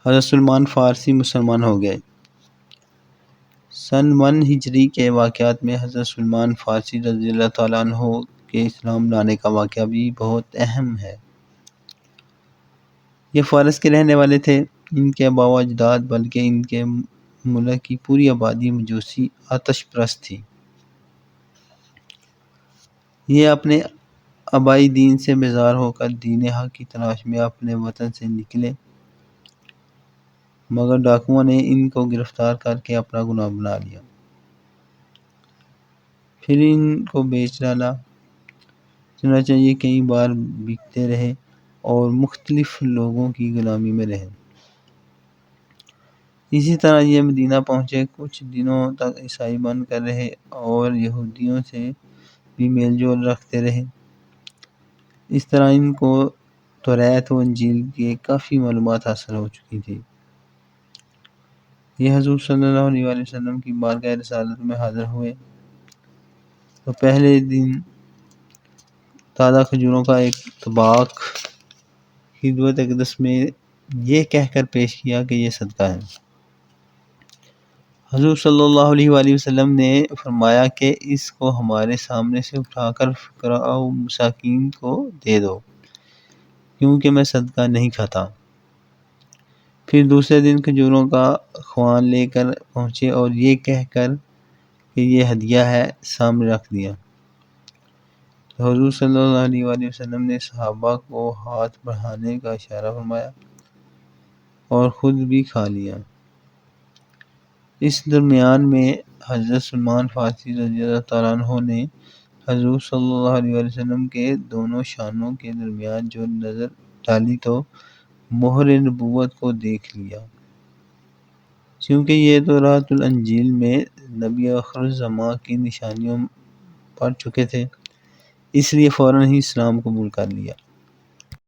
حضرت سلمان فارسی مسلمان ہو گئے۔ سن 1 ہجری کے واقعات میں حضرت سلمان فارسی رضی اللہ تعالیٰ عنہ کے اسلام لانے کا واقعہ بھی بہت اہم ہے۔ یہ فارس کے رہنے والے تھے۔ ان کے آباء و اجداد بلکہ ان کے ملک کی پوری آبادی مجوسی آتش پرست تھی۔ یہ اپنے آبائی دین سے بیزار ہو کر دین حق کی تلاش میں اپنے وطن سے نکلے، مگر ڈاکوؤں نے ان کو گرفتار کر کے اپنا غلام بنا لیا، پھر ان کو بیچ ڈالا۔ چنانچہ یہ کئی بار بکتے رہے اور مختلف لوگوں کی غلامی میں رہے۔ اسی طرح یہ مدینہ پہنچے، کچھ دنوں تک عیسائی بن کر رہے اور یہودیوں سے بھی میل جول رکھتے رہے۔ اس طرح ان کو توریت و انجیل کی کافی معلومات حاصل ہو چکی تھی۔ یہ حضور صلی اللہ علیہ وآلہ وسلم کی بارگاہ رسالت میں حاضر ہوئے تو پہلے دن تازہ کھجوروں کا ایک طباق خدمت اقدس میں یہ کہہ کر پیش کیا کہ یہ صدقہ ہے۔ حضور صلی اللہ علیہ وآلہ وسلم نے فرمایا کہ اس کو ہمارے سامنے سے اٹھا کر فقراء و مساکین کو دے دو، کیونکہ میں صدقہ نہیں کھاتا۔ پھر دوسرے دن کھجوروں کا خوان لے کر پہنچے اور یہ کہہ کر کہ یہ ہدیہ ہے سامنے رکھ دیا۔ تو حضور صلی اللہ علیہ وآلہ وسلم نے صحابہ کو ہاتھ بڑھانے کا اشارہ فرمایا اور خود بھی کھا لیا۔ اس درمیان میں حضرت سلمان فارسی رضی اللہ تعالیٰ عنہ نے حضور صلی اللہ علیہ وآلہ وسلم کے دونوں شانوں کے درمیان جو نظر ڈالی تو مہر نبوت کو دیکھ لیا۔ چونکہ یہ توراۃ الانجیل میں نبی آخر الزماں کی نشانیوں پڑھ چکے تھے، اس لیے فوراً ہی اسلام قبول کر لیا۔